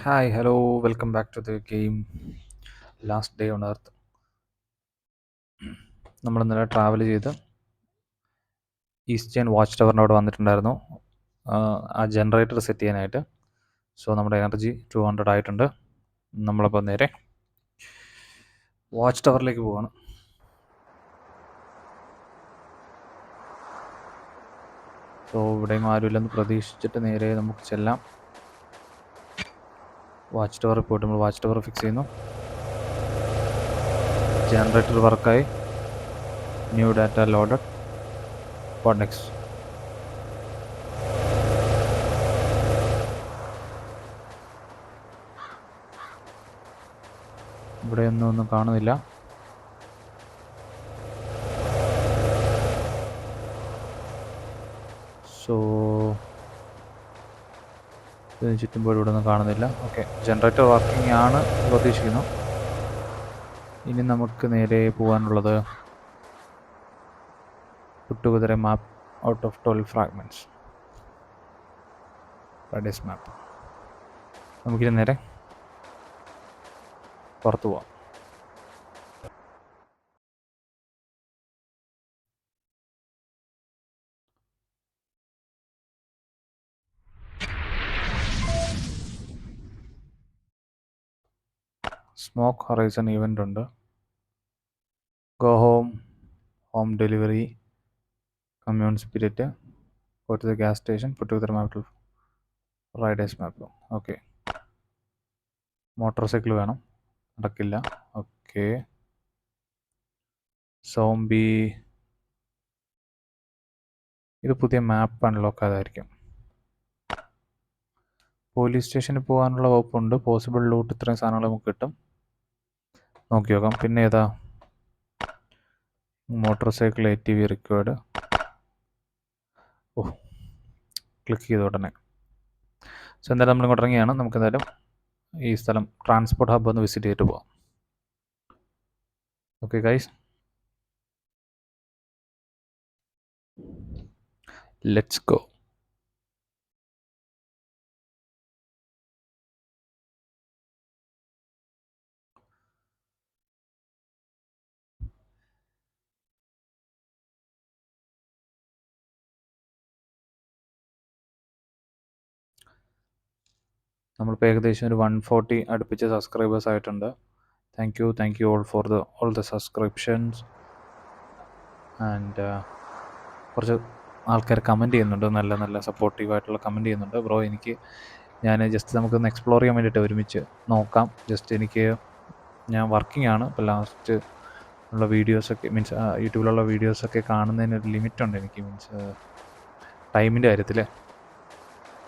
Hi, hello, welcome back to the game Last Day on Earth. നമ്മൾ ഇന്നലെ travel ചെയ്ത് eastern watch ടവറിൻ്റെ അവിടെ വന്നിട്ടുണ്ടായിരുന്നു ആ ജനറേറ്റർ സെറ്റ് ചെയ്യാനായിട്ട്. സോ നമ്മുടെ എനർജി 200 ആയിട്ടുണ്ട്. നമ്മളപ്പോൾ നേരെ വാച്ച് ടവറിലേക്ക് പോവാണ്. സോ ഇവിടെയും ആരുമില്ലെന്ന് പ്രതീക്ഷിച്ചിട്ട് നേരെ നമുക്ക് ചെല്ലാം. വാച്ച് ടവറിൽ പോയിട്ട് നമ്മൾ വാച്ച് ടവർ ഫിക്സ് ചെയ്യുന്നു. ജനറേറ്റർ വർക്കായി. New data loaded. What next? ഒന്നും കാണുന്നില്ല. സോ ഇതിന് ചുറ്റുമ്പോൾ ഇവിടെ ഒന്നും കാണുന്നില്ല. ഓക്കെ, ജനറേറ്റർ വർക്കിംഗ് ആണ് പ്രതീക്ഷിക്കുന്നു. ഇനി നമുക്ക് നേരെ പോകാനുള്ളത് put together a map out of 12 fragments. Radius map. നമുക്കിനി നേരെ പുറത്തു പോവാം. സ്മോക്ക് ഹൊറൈസൺ ഇവൻ്റ് ഉണ്ട്. Go home, home delivery, commune spirit, go to the gas station, put together a map to Riders map. Okay, motor cycle വേണം, നടക്കില്ല. Okay, zombie, ഇത് പുതിയ മാപ്പ് unlock ആയതായിരിക്കും. Police സ്റ്റേഷനിൽ പോകാനുള്ള വകുപ്പുണ്ട്. പോസിബിൾ ലൂട്ട് ഇത്രയും സാധനങ്ങൾ നമുക്ക് കിട്ടും, നോക്കി നോക്കാം. പിന്നെ ഏതാ? Motorcycle ATV required. ഓ, ക്ലിക്ക് ചെയ്ത ഉടനെ. സോ എന്തായാലും നമ്മളിങ്ങോട്ട് ഇറങ്ങിയാണ്. നമുക്ക് എന്തായാലും ഈ സ്ഥലം ട്രാൻസ്പോർട്ട് ഹബ്ബ് ഒന്ന് വിസിറ്റ് ചെയ്തിട്ട് പോവാം. Okay guys, let's go. നമ്മളിപ്പോൾ ഏകദേശം ഒരു 140 അടുപ്പിച്ച് സബ്സ്ക്രൈബേഴ്സ് ആയിട്ടുണ്ട്. Thank you all for all the subscriptions. And കുറച്ച് ആൾക്കാർ കമൻറ്റ് ചെയ്യുന്നുണ്ട്, നല്ല നല്ല സപ്പോർട്ടീവായിട്ടുള്ള കമൻറ്റ് ചെയ്യുന്നുണ്ട്. ബ്രോ, ഞാൻ ജസ്റ്റ് നമുക്കൊന്ന് എക്സ്പ്ലോർ ചെയ്യാൻ വേണ്ടിയിട്ട് ഒരുമിച്ച് നോക്കാം. ഞാൻ വർക്കിംഗ് ആണ്. ഇപ്പോൾ ലാസ്റ്റ് ഉള്ള വീഡിയോസൊക്കെ മീൻസ് യൂട്യൂബിലുള്ള വീഡിയോസൊക്കെ കാണുന്നതിനൊരു ലിമിറ്റുണ്ട് എനിക്ക്, മീൻസ് ടൈമിൻ്റെ കാര്യത്തിൽ.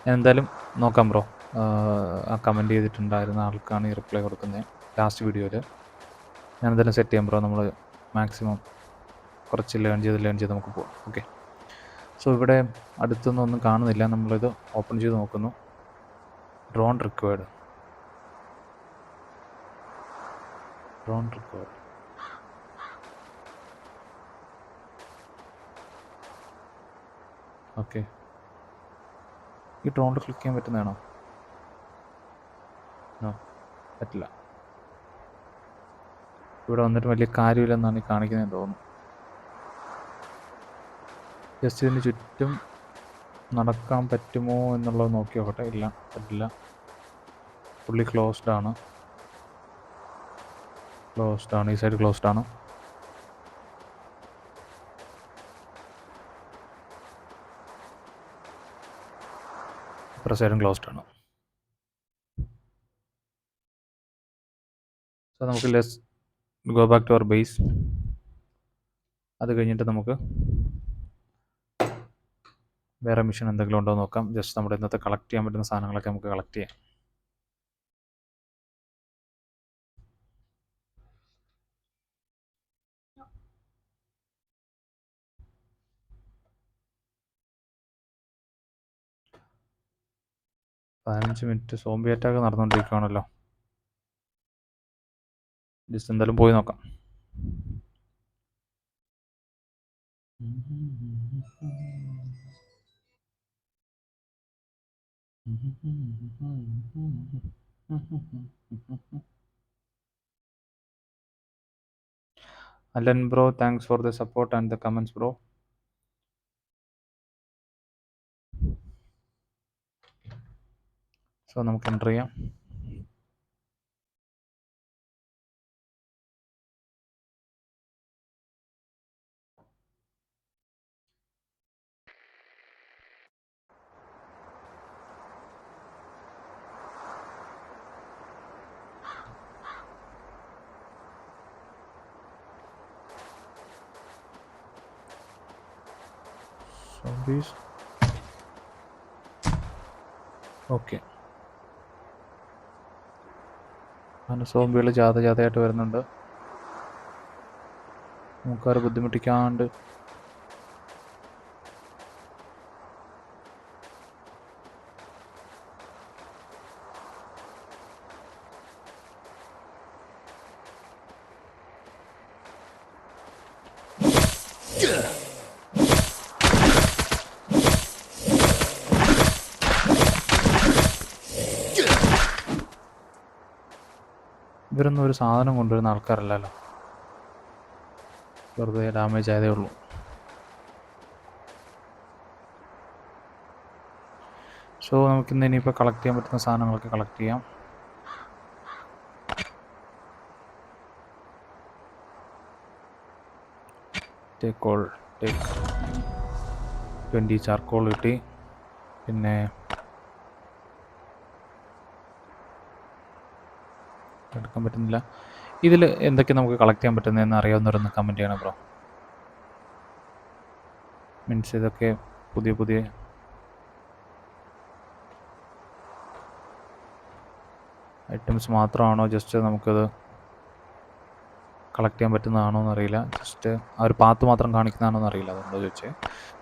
ഞാൻ എന്തായാലും നോക്കാം ബ്രോ. ആ കമൻറ്റ് ചെയ്തിട്ടുണ്ടായിരുന്ന ആൾക്കാണ് ഈ റിപ്ലൈ കൊടുക്കുന്നത് ലാസ്റ്റ് വീഡിയോയിൽ. ഞാൻ എന്തായാലും സെറ്റ് ചെയ്യാം ബ്രോ. നമ്മൾ മാക്സിമം കുറച്ച് ലേൺ ചെയ്ത് നമുക്ക് പോകാം. ഓക്കെ, സോ ഇവിടെ അടുത്തൊന്നും ഒന്നും കാണുന്നില്ല. നമ്മളിത് ഓപ്പൺ ചെയ്ത് നോക്കുന്നു. Drone required. ഓക്കെ, ഈ ഡ്രോണിൽ ക്ലിക്ക് ചെയ്യാൻ പറ്റുന്നതാണോ? നോ, പറ്റില്ല. ഇവിടെ വന്നിട്ട് വലിയ കാര്യമില്ലെന്നാണ് ഈ കാണിക്കുന്നതെന്ന് തോന്നുന്നു. ജസ്റ്റ് ഇതിന് ചുറ്റും നടക്കാൻ പറ്റുമോ എന്നുള്ളത് നോക്കി നോക്കട്ടെ. ഇല്ല, പറ്റില്ല. ഫുള്ളി ക്ലോസ്ഡ് ആണ്. ഈ സൈഡ് ക്ലോസ്ഡ് ആണ്. ഇപ്പുറ സൈഡും ക്ലോസ്ഡ് ആണ്. സോ നമുക്ക് let's go back to our base. അത് കഴിഞ്ഞിട്ട് നമുക്ക് വേറെ മിഷൻ എന്തെങ്കിലും ഉണ്ടോ എന്ന് നോക്കാം. ജസ്റ്റ് നമ്മുടെ ഇന്നത്തെ കളക്ട് ചെയ്യാൻ പറ്റുന്ന സാധനങ്ങളൊക്കെ നമുക്ക് കളക്ട് ചെയ്യാം. പതിനഞ്ച് മിനിറ്റ് സോംബി അറ്റാക്ക് നടന്നുകൊണ്ടിരിക്കുകയാണല്ലോ. ജസ്റ്റ് എന്തായാലും പോയി നോക്കാം. Alan bro, thanks for the support and the comments bro. So നമുക്ക് എൻ്റർ ചെയ്യാം. Zombies. ഓക്കെ, അങ്ങനെ സോംബികൾ ജാഥയായിട്ട് വരുന്നുണ്ട്. നമുക്കവരെ ബുദ്ധിമുട്ടിക്കാണ്ട് ഇവരൊന്നും ഒരു സാധനം കൊണ്ടുവരുന്ന ആൾക്കാരല്ലല്ലോ, വെറുതെ ഡാമേജ് ആയതേ ഉള്ളൂ. സോ നമുക്കിന്ന് ഇനിയിപ്പോൾ കളക്ട് ചെയ്യാൻ പറ്റുന്ന സാധനങ്ങളൊക്കെ കളക്ട് ചെയ്യാം. ടേക്ക് 20 ചാർക്കോൾ കിട്ടി. പിന്നെ എടുക്കാൻ പറ്റുന്നില്ല. ഇതിൽ എന്തൊക്കെ നമുക്ക് കളക്ട് ചെയ്യാൻ പറ്റുന്നതെന്ന് അറിയാവുന്നവരൊന്ന് കമൻറ്റ് ചെയ്യണം ബ്രോ. മീൻസ് ഇതൊക്കെ പുതിയ ഐറ്റംസ് മാത്രമാണോ, ജസ്റ്റ് നമുക്കത് കളക്ട് ചെയ്യാൻ പറ്റുന്നതാണോ എന്നറിയില്ല. ജസ്റ്റ് ആ ഒരു പാത്ത് മാത്രം കാണിക്കുന്നതാണോ എന്നറിയില്ല, അതുകൊണ്ടോ ചോദിച്ചേ.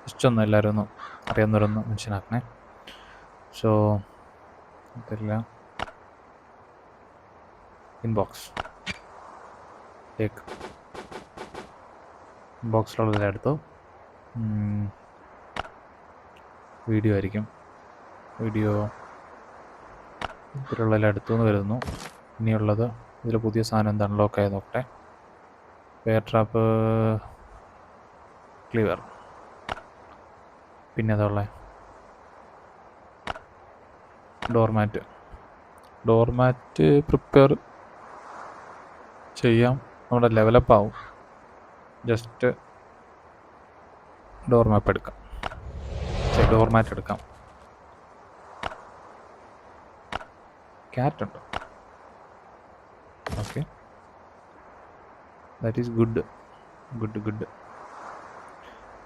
ജസ്റ്റ് ഒന്ന് എല്ലാവരും ഒന്ന് അറിയാവുന്നവരൊന്ന് മെൻഷനാക്കണേ. സോ തരില്ല. ഇൻബോക്സ് ടേക്ക് ഇൻബോക്സിലുള്ളതെല്ലാം എടുത്തു. വീഡിയോ ആയിരിക്കും. വീഡിയോ ഇതിലുള്ളതെല്ലാം എടുത്തു എന്ന് വരുന്നു. ഇനിയുള്ളത് ഇതിൽ പുതിയ സാധനം എന്ത് അൺലോക്ക് ആയി നോക്കട്ടെ. Pair trap, clear. പിന്നെ അതുള്ള ഡോർമാറ്റ് പ്രിപ്പയർ ചെയ്യാം. നമ്മുടെ ലെവലപ്പ് ആവും. ജസ്റ്റ് ഡോർമാറ്റ് എടുക്കാം. ക്യാറ്റ് ഉണ്ടോ? Okay, that is good.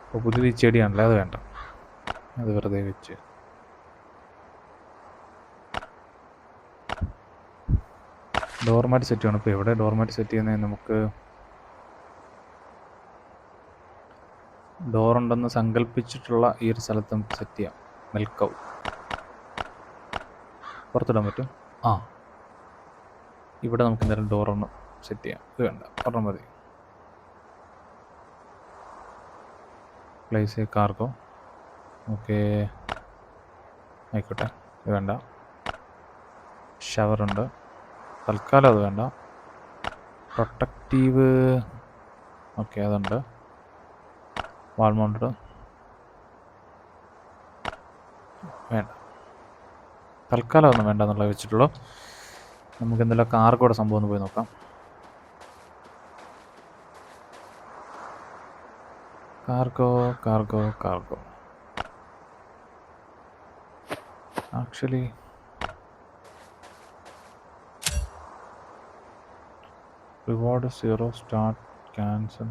അപ്പോൾ പുതിയത് ഈ ചെടിയാണല്ലേ, അത് വേണ്ട, അത് വെറുതെ വെച്ച്. ഡോർമാറ്റ് സെറ്റ് ചെയ്യണം. ഇപ്പോൾ എവിടെ ഡോർമാറ്റ് സെറ്റ് ചെയ്യുന്നത്? നമുക്ക് ഡോറുണ്ടെന്ന് സങ്കല്പിച്ചിട്ടുള്ള ഈ ഒരു സ്ഥലത്ത് നമുക്ക് സെറ്റ് ചെയ്യാം. മെൽക്കൗ പുറത്തിടാൻ പറ്റും. ഇവിടെ നമുക്ക് എന്തായാലും ഡോറൊന്ന് സെറ്റ് ചെയ്യാം. ഇത് വേണ്ട, ഒരെണ്ണം മതി. പ്ലേസ് കാർഗോ, ഓക്കെ ആയിക്കോട്ടെ. ഇത് വേണ്ട. ഷവറുണ്ട്, തൽക്കാലം അത് വേണ്ട. പ്രൊട്ടക്റ്റീവ്, ഓക്കെ അതുണ്ട്. വാൾ മൗണ്ടഡ് വേണ്ട, തൽക്കാലം ഒന്നും വേണ്ട എന്നുള്ളത് വെച്ചിട്ടുള്ളൂ. നമുക്ക് എന്തെല്ലാം കാർഗോയുടെ സംഭവം ഒന്ന് പോയി നോക്കാം. Cargo actually reward 0 start cancel.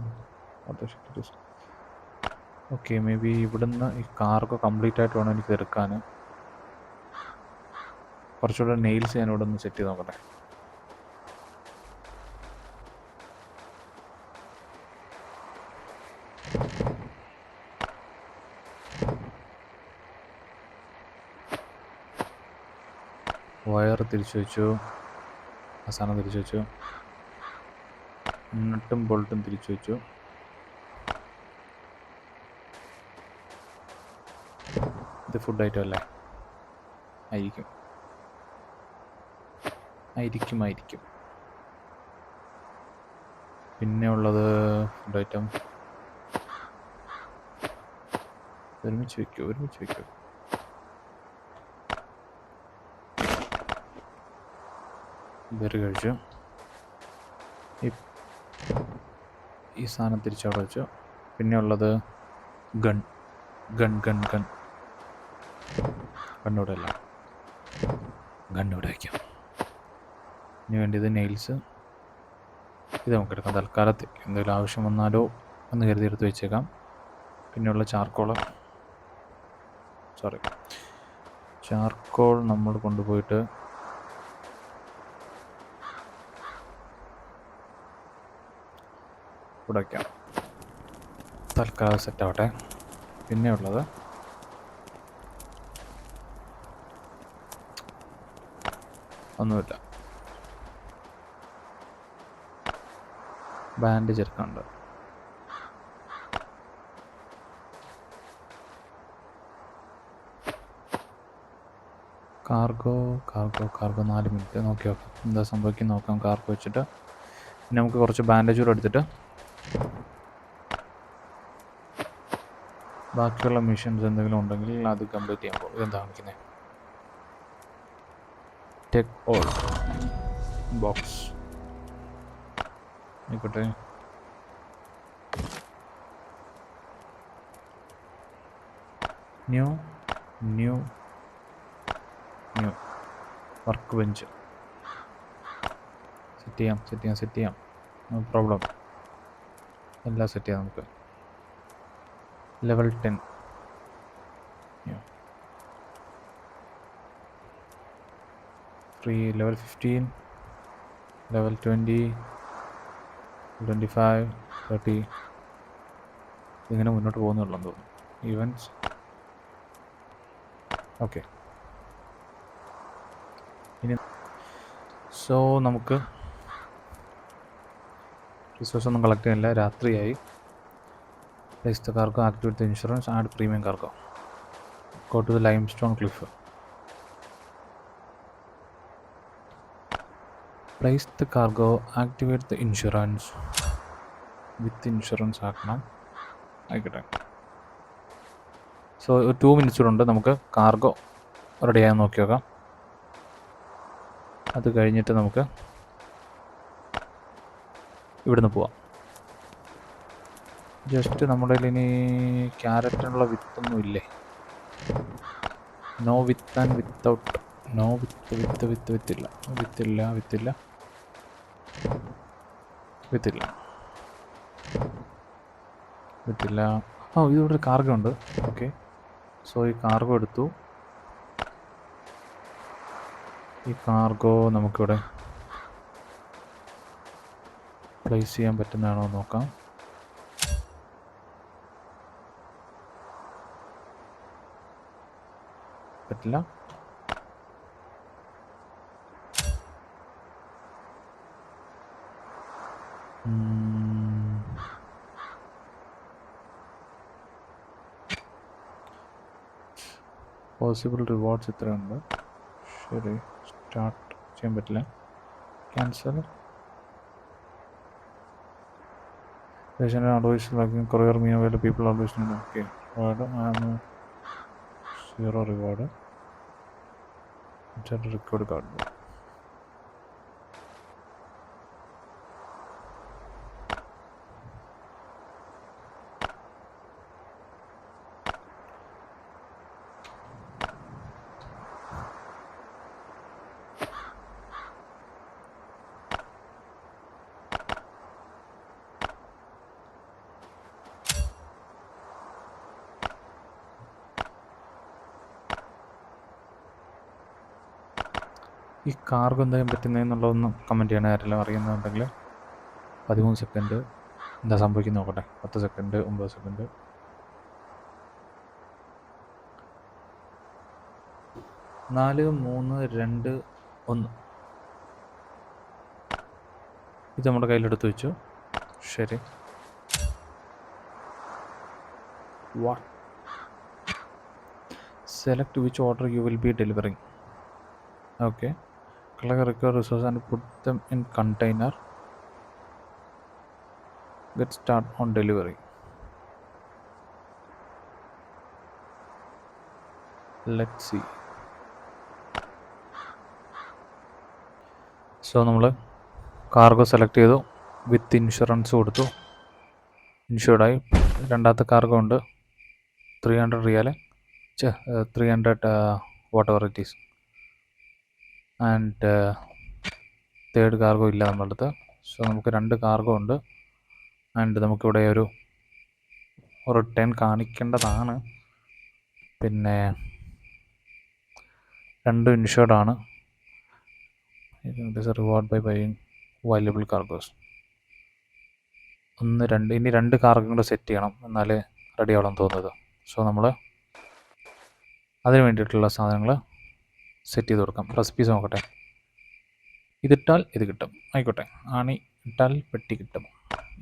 Okay, may be ഇവിടുന്ന് ഈ കാർഗോ കംപ്ലീറ്റ് ആയിട്ട് വേണം എനിക്ക് എടുക്കാൻ. കുറച്ചുകൂടെ നെയിൽസ് ഞാൻ ഇവിടെ ഒന്ന് സെറ്റ് ചെയ്ത് നോക്കട്ടെ. വയർ തിരിച്ചു വെച്ചു, അവസാനം തിരിച്ചു വെച്ചു, നട്ടും ബോൾട്ടും തിരിച്ചു വെച്ചു. ഇത് ഫുഡ് ഐറ്റം അല്ലേ? ആയിരിക്കും. ആയിരിക്കും. പിന്നെ ഉള്ളത് ഫുഡ് ഐറ്റം. ഒരുമിച്ച് വെക്കൂ. ബെറി കഴിച്ചു. ഈ സാധനം തിരിച്ചവിടെ വെച്ചു. പിന്നെ ഉള്ളത് ഗൺ. കണ്ണൂടെ അല്ല, ഗണ്ണിവിടെ വയ്ക്കാം. ഇനി വേണ്ടിയത് നെയിൽസ്. ഇത് നമുക്കെടുക്കാം തൽക്കാലത്തേക്ക്. എന്തെങ്കിലും ആവശ്യം വന്നാലോ എന്ന് കരുതി എടുത്ത് വെച്ചേക്കാം. പിന്നെയുള്ള ചാർക്കോൾ നമ്മൾ കൊണ്ടുപോയിട്ട് ഇവിടെ വയ്ക്കാം. തൽക്കാലം സെറ്റാവട്ടെ. പിന്നെ ഉള്ളത് ഒന്നുമില്ല. ബാൻഡേജ് എടുക്കാനുണ്ട്. കാർഗോ 4 മിനിറ്റ് നോക്കി നോക്കാം എന്താ സംഭവിക്കും നോക്കാം. കാർഗോ വെച്ചിട്ട് പിന്നെ നമുക്ക് കുറച്ച് ബാൻഡേജ് കൂടെ എടുത്തിട്ട് ബാക്കിയുള്ള മിഷൻസ് എന്തെങ്കിലും ഉണ്ടെങ്കിൽ അത് കംപ്ലീറ്റ് ചെയ്യാൻ പോകും. ഇതെന്താ കാണിക്കുന്നത്? ടെക് ഓൾ ബോക്സ് ആയിക്കോട്ടെ. ന്യൂ വർക്ക് ബെഞ്ച് സെറ്റ് ചെയ്യാം. No problem. എല്ലാം സെറ്റ് ചെയ്യാം നമുക്ക്. Level 10 free. Level 15, level 20, 25, 30. ഇങ്ങനെ മുന്നോട്ട് പോകുന്നുള്ളതെന്ന് തോന്നുന്നു. Events okay. ഇനി നമുക്ക് റിസോഴ്സ് ഒന്നും കളക്ട് ചെയ്യാനില്ല. രാത്രിയായി. Place the cargo, activate the insurance, add premium cargo, go to the limestone cliff. Place the cargo, activate the insurance. With insurance ആക്കണം. ആയിക്കോട്ടെ. സോ 2 മിനിറ്റ്സ് കൂടെ ഉണ്ട്. നമുക്ക് കാർഗോ റെഡി ആകാൻ നോക്കി നോക്കാം. അത് കഴിഞ്ഞിട്ട് നമുക്ക് ഇവിടുന്ന് പോവാം. ജസ്റ്റ് നമ്മുടെ കയ്യിൽ ഇനി ക്യാരറ്റിനുള്ള വിത്തൊന്നും ഇല്ലേ? No with and without. No വിത്തില്ല. ഇതിവിടെ ഒരു കാർഗോ ഉണ്ട്. ഓക്കെ. സോ ഈ കാർഗോ എടുത്തു. ഈ കാർഗോ നമുക്കിവിടെ പ്ലേസ് ചെയ്യാൻ പറ്റുന്നതാണോ നോക്കാം. പറ്റില്ല. പോസിബിൾ റിവാർഡ്സ് ഇത്രയുണ്ട്. ശരി, സ്റ്റാർട്ട് ചെയ്യാൻ പറ്റില്ല. Cancel. Courier mean available people always need. Okay. Reward 0 reward. Record card. ഈ കാർഗോ എന്തായാലും പറ്റുന്നതെന്നുള്ളതൊന്ന് കമൻറ്റ് ചെയ്യണേ. ആരെല്ലാം അറിയുന്നുണ്ടെങ്കിൽ. 13 സെക്കൻഡ്. എന്താ സംഭവിക്കുന്നത് നോക്കട്ടെ. 10 സെക്കൻഡ്, 9 സെക്കൻഡ്, 4, 3, 2, 1. ഇത് നമ്മുടെ കയ്യിലെടുത്ത് വെച്ചു. ശരി. What? Select which order you will be delivering. Okay. collect required resources and put them in container. Get start on delivery. Let's see. So നമ്മൾ കാർഗോ സെലക്ട് ചെയ്തു, വിത്ത് ഇൻഷുറൻസ് കൊടുത്തു, ഇൻഷുർഡായി. രണ്ടാമത്തെ കാർഗോ ഉണ്ട്, 300 റിയാൽ, 300 what ever it is. And third cargo ഇല്ല നമ്മുടെ അടുത്ത്. So നമുക്ക് 2 cargo ഉണ്ട്. ആൻഡ് നമുക്കിവിടെ ഒരു 10 കാണിക്കേണ്ടതാണ്. പിന്നെ 2 ഇൻഷുർഡാണ്. Reward by buying valuable cargos. 1 2 ഇനി 2 കാർഗോ കൂടെ സെറ്റ് ചെയ്യണം, എന്നാലേ റെഡി ആവണം തോന്നുന്നത്. സോ നമ്മൾ അതിന് വേണ്ടിയിട്ടുള്ള സാധനങ്ങൾ സെറ്റ് ചെയ്ത് കൊടുക്കാം. റെസിപ്പീസ് നോക്കട്ടെ. ഇതിട്ടാൽ ഇത് കിട്ടും, ആയിക്കോട്ടെ. ആണി ഇട്ടാൽ പെട്ടി കിട്ടും.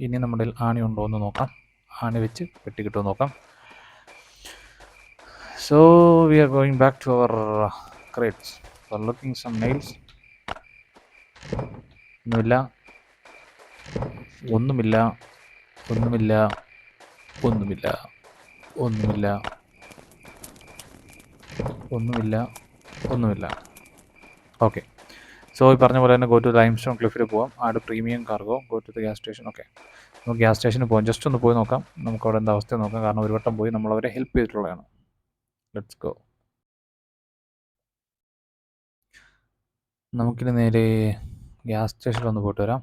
ഇനി നമ്മുടെ ആണി ഉണ്ടോ എന്ന് നോക്കാം. ആണി വെച്ച് പെട്ടി കിട്ടുമെന്ന് നോക്കാം. So we are going back to our crates for looking some nails. ഒന്നുമില്ല, ഒന്നുമില്ല, ഒന്നുമില്ല, ഒന്നുമില്ല, ഒന്നുമില്ല, ഒന്നുമില്ല, ഒന്നുമില്ല. ഓക്കെ. സോ ഈ പറഞ്ഞ പോലെ തന്നെ ഗോ ടു ലൈംസ്റ്റോൺ ക്ലിഫിൽ പോകാം. Add premium cargo, go to the gas station. Okay, നമുക്ക് ഗ്യാസ് സ്റ്റേഷനിൽ പോകാം. ജസ്റ്റ് ഒന്ന് പോയി നോക്കാം, നമുക്ക് അവിടെ എന്താ അവസ്ഥ നോക്കാം. കാരണം ഒരു വട്ടം പോയി നമ്മളവരെ ഹെൽപ്പ് ചെയ്തിട്ടുള്ളതാണ്. Let's go. നമുക്കിനി നേരെ ഗ്യാസ് സ്റ്റേഷനിൽ ഒന്ന് പോയിട്ട് വരാം.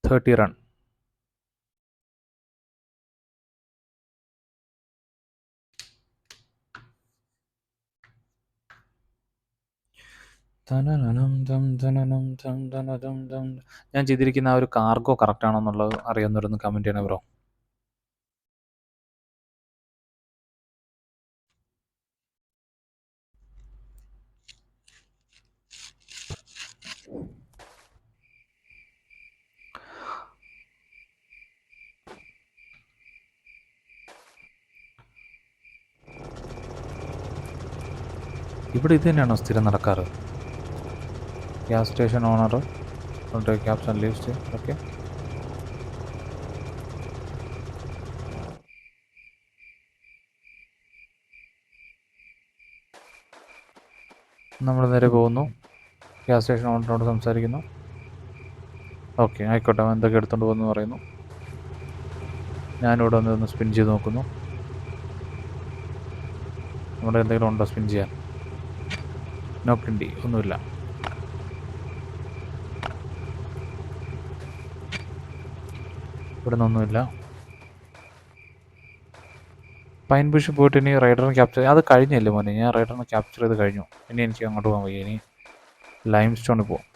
30 റൺ. ഞാൻ ചെയ്തിരിക്കുന്ന ആ ഒരു കാർഗോ കറക്റ്റ് ആണോ എന്നുള്ളത് അറിയാവുന്നവരൊന്ന് കമൻറ്റ് ചെയ്യണേ ബ്രോ. ഇവിടെ ഇത് തന്നെയാണോ സ്ഥിരം നടക്കാറ്? Gas station owner caps and leaves. Okay, നമ്മൾ നേരെ പോകുന്നു, ഗ്യാസ് സ്റ്റേഷൻ ഓണറിനോട് സംസാരിക്കുന്നു. ഓക്കെ, ആയിക്കോട്ടെ, അവൻ എന്തൊക്കെ എടുത്തുകൊണ്ട് പോകുന്നു പറയുന്നു. ഞാനിവിടെ ഒന്ന് സ്പിൻ ചെയ്ത് നോക്കുന്നു. നമ്മുടെ എന്തെങ്കിലും ഉണ്ടോ സ്പിൻ ചെയ്യാൻ? നോക്കണ്ടി ഒന്നുമില്ല. ഇവിടെ നിന്നൊന്നുമില്ല. പൈൻ ബുഷ് പോയിട്ട് ഇനി റൈഡറിനെ ക്യാപ്ചർ, അത് കഴിഞ്ഞല്ലേ മോനെ? ഞാൻ റൈഡറിനെ ക്യാപ്ചർ ചെയ്ത് കഴിഞ്ഞു. ഇനി എനിക്ക് അങ്ങോട്ട് പോകാൻ വയ്യ. ഇനി ലൈം സ്റ്റോണിൽ പോവാം.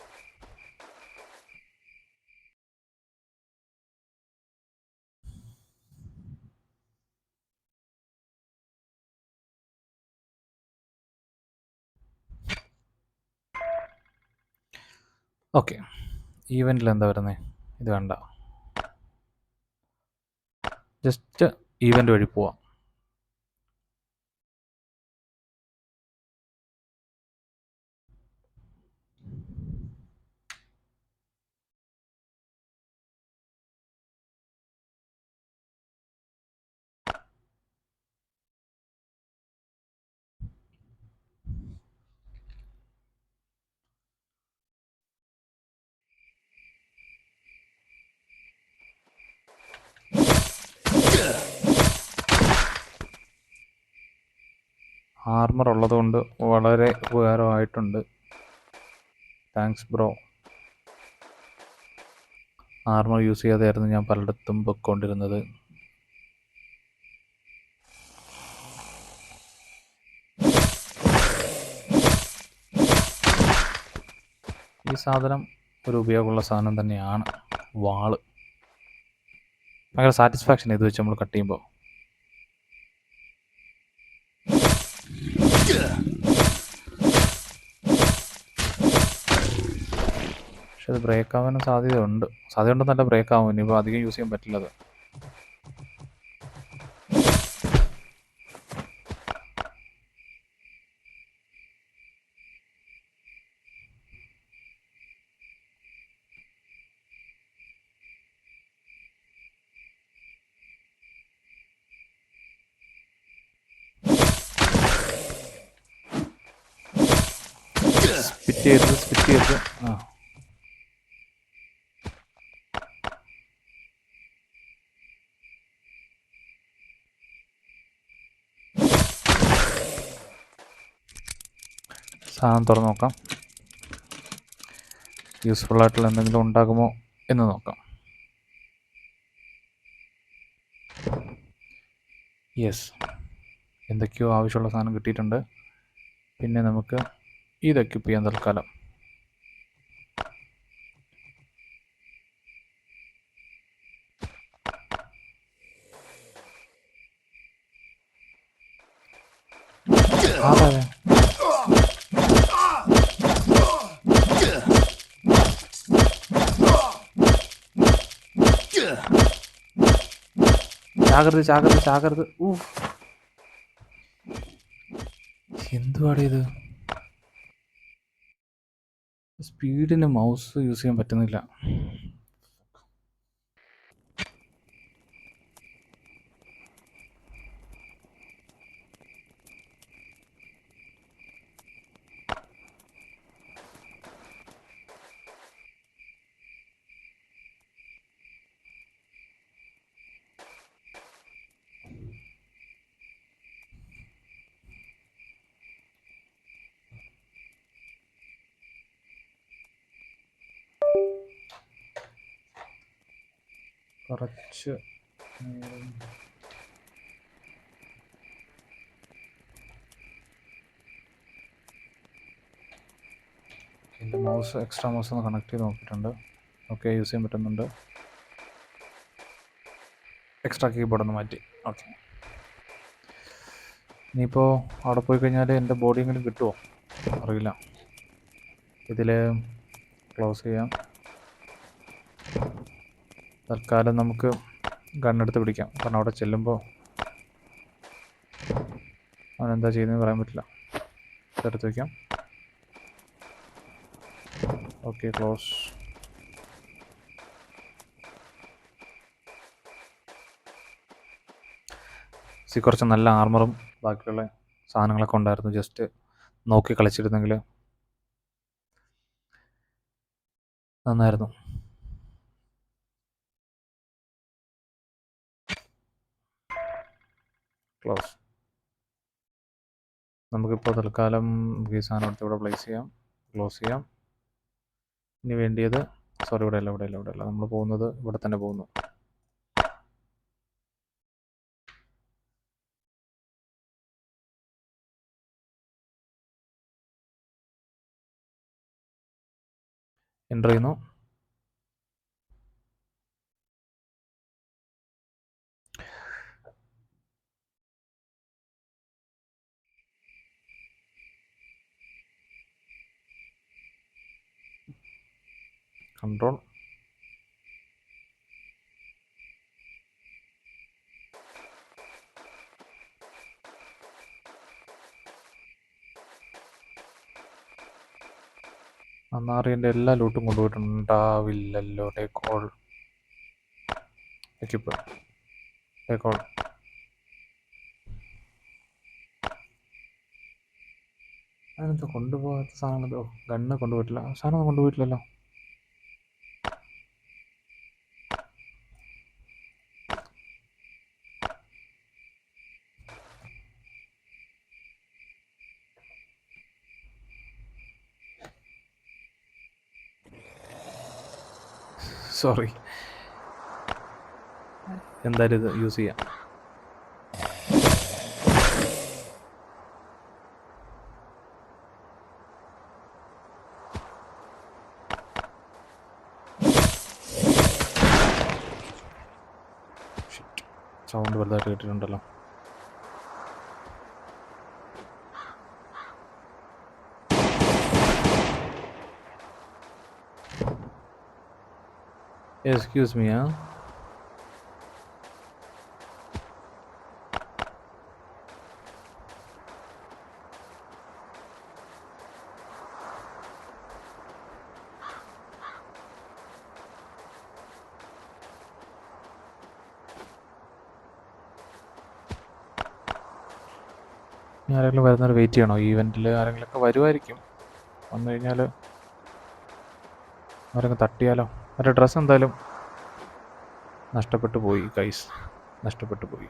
ഓക്കെ, ഈവൻറ്റിൽ എന്താ വരുന്നത്? ഇത് വേണ്ട, ജസ്റ്റ് ഈവൻ്റ് വഴി പോവാം. ആർമർ ഉള്ളതുകൊണ്ട് വളരെ ഉപകാരമായിട്ടുണ്ട്. Thanks bro. ആർമർ യൂസ് ചെയ്യാതെയായിരുന്നു ഞാൻ പലയിടത്തും പൊയ്ക്കൊണ്ടിരുന്നത്. ഈ സാധനം ഒരു ഉപയോഗമുള്ള സാധനം തന്നെയാണ്, വാള്. ഭയങ്കര സാറ്റിസ്ഫാക്ഷൻ ഇത് വെച്ച് നമ്മൾ കട്ട് ചെയ്യുമ്പോൾ. പക്ഷെ അത് ബ്രേക്ക് ആവാനും സാധ്യതയുണ്ടെന്നല്ല, ബ്രേക്ക് ആവും. ഇനിയിപ്പോൾ അധികം യൂസ് ചെയ്യാൻ പറ്റില്ലത്. സ്പിറ്റ് ചെയ്ത് ആ സാധനം തുറന്ന് നോക്കാം. യൂസ്ഫുൾ ആയിട്ടുള്ള എന്തെങ്കിലും ഉണ്ടാകുമോ എന്ന് നോക്കാം. യെസ്, എന്തൊക്കെയോ ആവശ്യമുള്ള സാധനം കിട്ടിയിട്ടുണ്ട്. പിന്നെ നമുക്ക് ഇത് എക്യുപ്പ് ചെയ്യാൻ തൽക്കാലം. അതെ ചാകരുത്. എന്തുവാടേ ഇത്? സ്പീഡിന് മൗസ് യൂസ് ചെയ്യാൻ പറ്റുന്നില്ല. കുറച്ച് എൻ്റെ എക്സ്ട്രാ മൗസ് ഒന്ന് കണക്ട് ചെയ്ത് നോക്കിയിട്ടുണ്ട്. ഓക്കെ, യൂസ് ചെയ്യാൻ പറ്റുന്നുണ്ട്. എക്സ്ട്രാ കീബോർഡ് ഒന്ന് മാറ്റി. ഓക്കെ, ഇനിയിപ്പോൾ അവിടെ പോയി കഴിഞ്ഞാൽ എൻ്റെ ബോഡി എങ്കിലും കിട്ടുമോ അറിയില്ല. ഇതിൽ ക്ലോസ് ചെയ്യാം. തൽക്കാലം നമുക്ക് ഗണ്ണെടുത്ത് പിടിക്കാം. കാരണം അവിടെ ചെല്ലുമ്പോൾ അവനെന്താ ചെയ്യുന്നതെന്ന് പറയാൻ പറ്റില്ല. ഇതെടുത്ത് വയ്ക്കാം. Okay, close. കുറച്ച് നല്ല ആർമറും ബാക്കിയുള്ള സാധനങ്ങളൊക്കെ ഉണ്ടായിരുന്നു. ജസ്റ്റ് നോക്കി കളിച്ചിരുന്നെങ്കിൽ നന്നായിരുന്നു. ക്ലോസ്. നമുക്കിപ്പോൾ തൽക്കാലം ഈ സാധനം എടുത്ത് ഇവിടെ പ്ലേസ് ചെയ്യാം, ക്ലോസ് ചെയ്യാം. ഇനി വേണ്ടിയത് ഇവിടെയല്ല നമ്മൾ പോകുന്നത് ഇവിടെ തന്നെ പോകുന്നു. എൻ്റർ ചെയ്യുന്നു. കൺട്രോൾ. അന്നാറിൻ്റെ എല്ലാ ലൂട്ടും കൊണ്ടുപോയിട്ടുണ്ടാവില്ലല്ലോ. Take all. Equip. Take all. അതിനെന്താ കൊണ്ടുപോകാത്ത സാധനങ്ങളോ? ഗണ്ണ് കൊണ്ടുപോയിട്ടില്ല. സാധനം കൊണ്ടുപോയിട്ടില്ലല്ലോ. സോറി. എന്തായാലും ഇത് യൂസ് ചെയ്യാം. സൗണ്ട് വലുതായിട്ട് കേട്ടിട്ടുണ്ടല്ലോ. Excuse me. ആരെങ്കിലും വരുന്നവർ വെയിറ്റ് ചെയ്യണോ? ഈവെൻറ്റിൽ ആരെങ്കിലുമൊക്കെ വരുമായിരിക്കും. വന്നു കഴിഞ്ഞാൽ അവരങ്ങ് തട്ടിയാലോ. അവരുടെ ഡ്രസ്സ് എന്തായാലും നഷ്ടപ്പെട്ടു പോയി ഗൈസ്, നഷ്ടപ്പെട്ടു പോയി.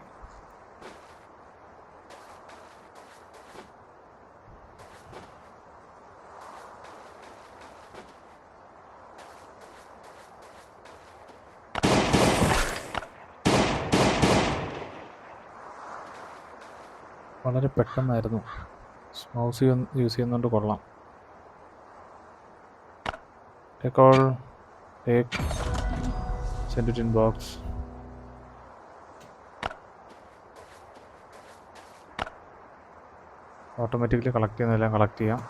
വളരെ പെട്ടെന്നായിരുന്നു. മൗസ് യൂസ് ചെയ്യുന്നതുകൊണ്ട് കൊള്ളാം. Take all, take, send it in box. Automatically collect ചെയ്യുന്നതെല്ലാം കളക്ട് ചെയ്യാം.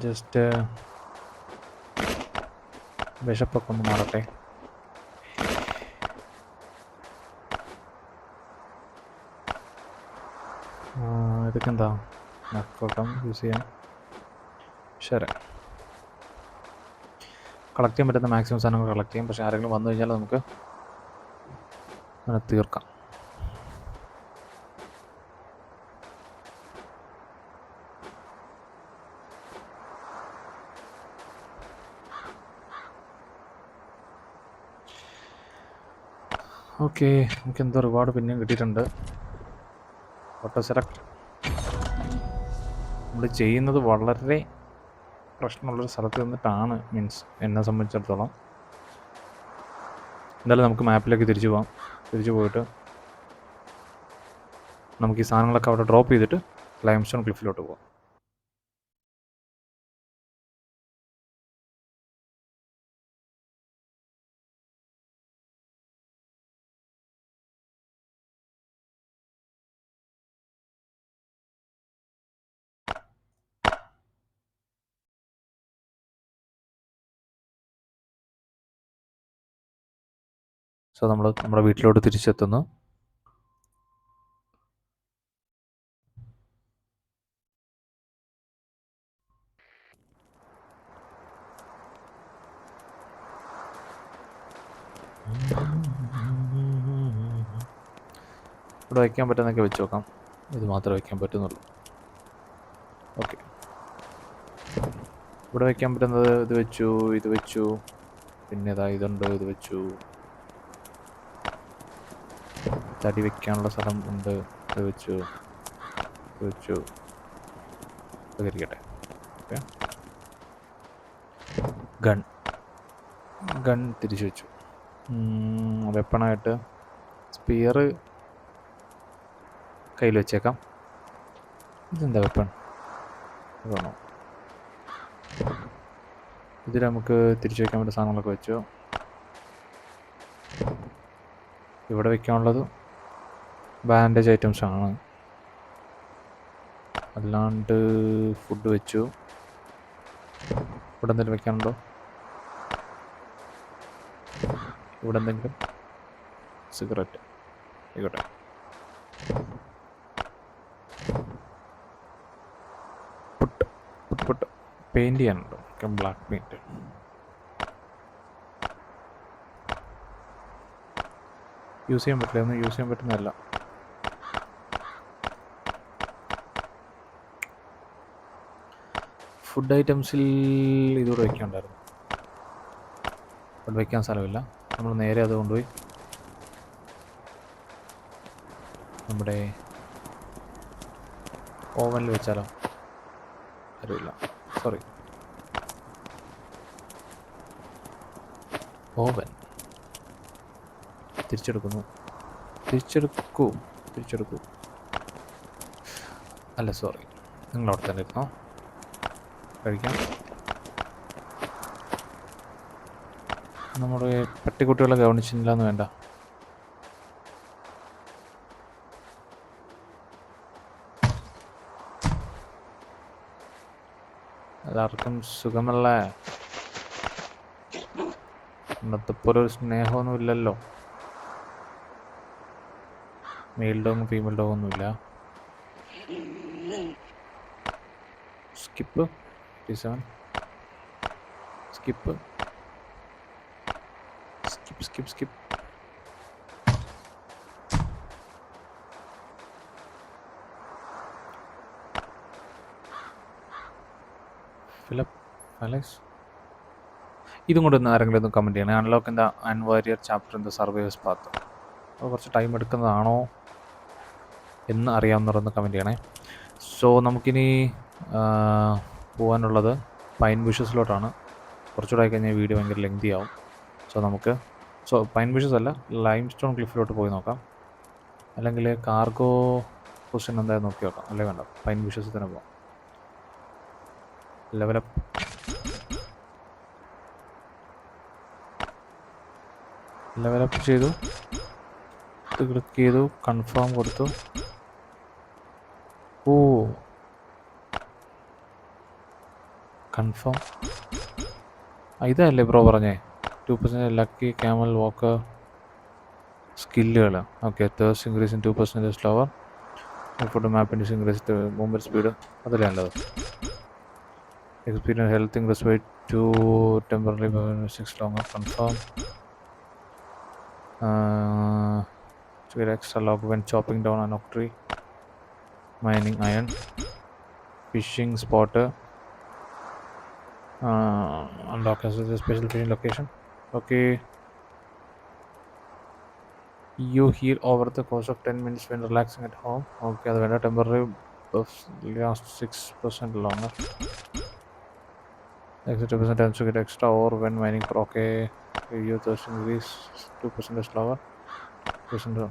ജസ്റ്റ് വിശപ്പൊക്കെ ഒന്ന് മാറട്ടെ. ഇതൊക്കെ എന്താ നക്കോട്ടം യൂസ് ചെയ്യാം. ശരി, കളക്ട് ചെയ്യാൻ പറ്റുന്ന മാക്സിമം സാധനങ്ങൾ കളക്ട് ചെയ്യാം. പക്ഷേ ആരെങ്കിലും വന്നു കഴിഞ്ഞാൽ നമുക്ക് അങ്ങനെ തീർക്കാം. ഓക്കെ, നമുക്ക് എന്തോ റിവാർഡ് പിന്നെയും കിട്ടിയിട്ടുണ്ട്. Auto select. നമ്മൾ ചെയ്യുന്നത് വളരെ പ്രശ്നമുള്ളൊരു സ്ഥലത്ത് നിന്നിട്ടാണ്, മീൻസ് എന്നെ സംബന്ധിച്ചിടത്തോളം. എന്തായാലും നമുക്ക് മാപ്പിലേക്ക് തിരിച്ചു പോകാം. തിരിച്ചു പോയിട്ട് നമുക്ക് ഈ സാധനങ്ങളൊക്കെ അവിടെ ഡ്രോപ്പ് ചെയ്തിട്ട് ലൈംസ്റ്റോൺ ക്ലിഫിലോട്ട് പോകാം. സോ നമ്മൾ നമ്മുടെ വീട്ടിലോട്ട് തിരിച്ചെത്തുന്നു. ഇവിടെ വയ്ക്കാൻ പറ്റുന്നതൊക്കെ വെച്ച് നോക്കാം. ഇത് മാത്രമേ വയ്ക്കാൻ പറ്റുന്നുള്ളൂ. ഓക്കെ, ഇവിടെ വയ്ക്കാൻ പറ്റുന്നത് ഇത് വെച്ചു, ഇത് വെച്ചു, പിന്നെ ഇതാ ഇതുണ്ട്, ഇത് വെച്ചു. തടി വെക്കാനുള്ള സ്ഥലം ഉണ്ട്, ഇത് വെച്ചു, ഇത് വെച്ചു. ഇത് ഇരിക്കട്ടെ. ഓക്കെ, ഗൺ തിരിച്ചു വെച്ചു. വെപ്പണായിട്ട് സ്പിയർ കയ്യിൽ വെച്ചേക്കാം. ഇതെന്താ വെപ്പൺ? ഇതാണോ? ഇതിൽ നമുക്ക് തിരിച്ചു വയ്ക്കാൻ പറ്റുന്ന സാധനങ്ങളൊക്കെ വെച്ചു. ഇവിടെ വയ്ക്കാനുള്ളത് ബാൻഡേജ് ഐറ്റംസ് ആണ്. അല്ലാണ്ട് ഫുഡ് വെച്ചു. ഇവിടെ എന്തെങ്കിലും വെക്കാനുണ്ടോ? ഇവിടെ എന്തെങ്കിലും? സിഗരറ്റ് ആയിക്കോട്ടെ. പുട്ട് പെയിൻറ് ചെയ്യാനുണ്ടോ? Black paint. യൂസ് ചെയ്യാൻ പറ്റില്ല, ഒന്നും യൂസ് ചെയ്യാൻ പറ്റുന്നതല്ല. ഫുഡ് ഐറ്റംസിൽ ഇതുകൂടെ വയ്ക്കാനുണ്ടായിരുന്നു. ഇവിടെ വയ്ക്കാൻ സ്ഥലമില്ല. നമ്മൾ നേരെ അത് കൊണ്ടുപോയി നമ്മുടെ ഓവനിൽ വെച്ചാലോ? അറിയില്ല, സോറി. ഓവൻ തിരിച്ചെടുക്കൂ. അല്ല, സോറി, നിങ്ങളവിടെ തന്നെ ഇരുന്നോ. കഴിക്കാം. നമ്മുടെ പട്ടിക്കുട്ടികളെ ഗവനിച്ചില്ലാന്ന് വേണ്ട. എല്ലാവർക്കും സുഖമല്ലേ? ഇന്നത്തെ പോലെ ഒരു സ്നേഹമൊന്നും ഇല്ലല്ലോ. മെയിൽ ഡോഗും ഫീമെയിൽ ഡോഗും ഒന്നുമില്ല. Skip skip. ഫിലിപ്പ് അലക്സ് ഇതും കൂടെ ഒന്ന് ആരെങ്കിലും ഒന്ന് കമൻറ്റ് ചെയ്യണേ. Unlock in the unwarrior chapter in the survivors path. അത് കുറച്ച് ടൈം എടുക്കുന്നതാണോ എന്ന് അറിയാവുന്നവരൊന്ന് കമൻറ്റ് ചെയ്യണേ. സോ നമുക്കിനി പോകാനുള്ളത് പൈൻ ബുഷസിലോട്ടാണ്. കുറച്ചുകൂടെ കഴിഞ്ഞാൽ വീഡിയോ ഭയങ്കര ലെങ്തി ആവും. സോ പൈൻ ബുഷസ് അല്ല, ലൈം സ്റ്റോൺ ക്ലിഫിലോട്ട് പോയി നോക്കാം. അല്ലെങ്കിൽ കാർഗോ പൊസിഷൻ എന്തായാലും നോക്കി നോക്കാം. അല്ലേ വേണ്ട, പൈൻ ബുഷസ് തന്നെ പോകാം. ലെവലപ്പ് ചെയ്തു, ഇത് ക്ലിക്ക് ചെയ്തു, കൺഫേം കൊടുത്തു. ഓ കൺഫേം ഇതല്ലേ ബ്രോ പറഞ്ഞേ 2% ലക്കി ക്യാമൽ വാക്കർ സ്കില്ലുകൾ. Okay, thirst increase in 2% slower photo മാപ്പിൻ്റെ ഇൻക്രീസ് മൂവ്മെൻറ്റ് സ്പീഡ്, അതല്ലേ നല്ലത്. Experience health increase by 2 temporary 6 longer. Confirm. to get extra log when chopping down an oak tree. Mining iron. Fishing spotter. Unlock as a special fishing location. Okay. You heal over the course of 10 minutes when relaxing at home. Okay, the vendor temporary buffs last 6% longer. Extra 2% times to get extra ore when mining. Okay, you thirst increase 2% slower. 2%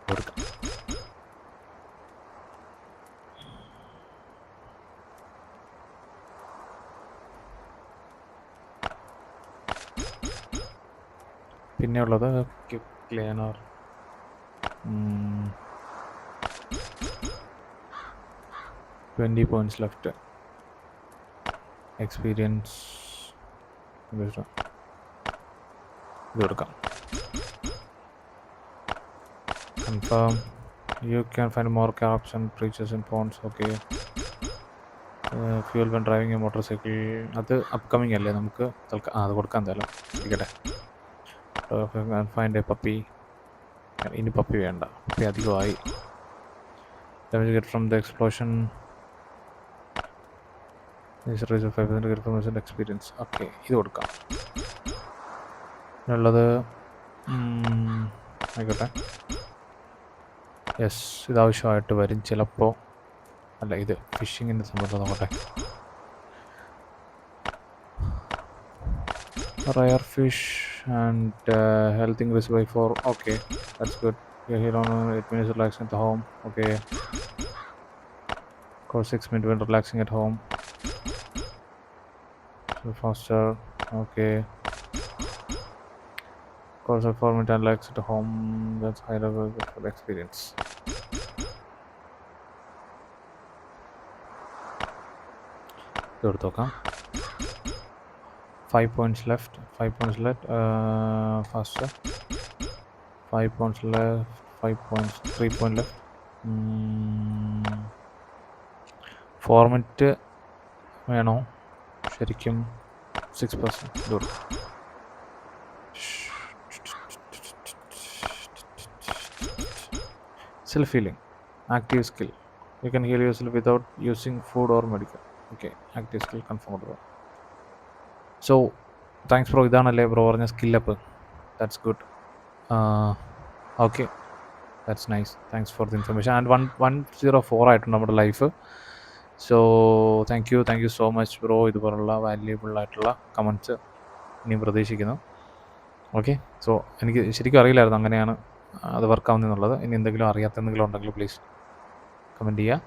കൊടുക്കാം. പിന്നെ ഉള്ളത് ക്ലിയനർ. 20 points left. Experience ഇത് കൊടുക്കാം. Confirm. You can find more caps and breaches in ponds. Okay. Fuel when driving a motorcycle. അത് upcoming അല്ലേ, നമുക്ക് അത് കൊടുക്കാൻ എന്തായാലും ഇരിക്കട്ടെ. Find A puppy. ഇനി പപ്പി വേണ്ട, പപ്പി അധികമായി. Damage get from the explosion. This raise of 5% get from experience. Okay, ഇത് കൊടുക്കാം. ഉള്ളത് ആയിക്കോട്ടെ. യെസ്, ഇതാവശ്യമായിട്ട് വരും ചിലപ്പോൾ. അല്ല, ഇത് ഫിഷിങ്ങിൻ്റെ സംബന്ധം നോക്കട്ടെ. Rare fish and health increase by 4. Okay, that's good. Here on 8 minutes relaxing at home. Okay. Cost 6 minutes when relaxing at home. So faster. Okay. Cost of 4 minutes and relax at home. That's high level for experience. നോക്കാം. 5 points left. 5 points left. Faster. 5 points left. 5 points. 3 points left. Format വേണോ ശരിക്കും? 6%. Good. Self healing. Active skill. You can heal yourself without using food or medical. Okay, active skill confirm കൊടുക്കുക. So thanks bro. ഇതാണല്ലേ bro പറഞ്ഞ skill up? That's good. Okay, that's nice. Thanks for the information. And 104 ആയിട്ടുണ്ട് നമ്മുടെ life. So thank you so much bro. ഇതുപോലുള്ള valuable ആയിട്ടുള്ള comments ഇനിയും പ്രതീക്ഷിക്കുന്നു. Okay, so എനിക്ക് ശരിക്കും അറിയില്ലായിരുന്നു അങ്ങനെയാണ് അത് വർക്കാവുന്നതെന്നുള്ളത്. ഇനി എന്തെങ്കിലും അറിയാത്ത എന്തെങ്കിലും ഉണ്ടെങ്കിൽ പ്ലീസ് കമൻറ്റ് ചെയ്യുക,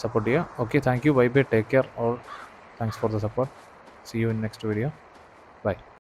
സപ്പോർട്ട് ചെയ്യുക. Okay, thank you. Bye bye. Take care all. Thanks for the support. See you in next video. Bye.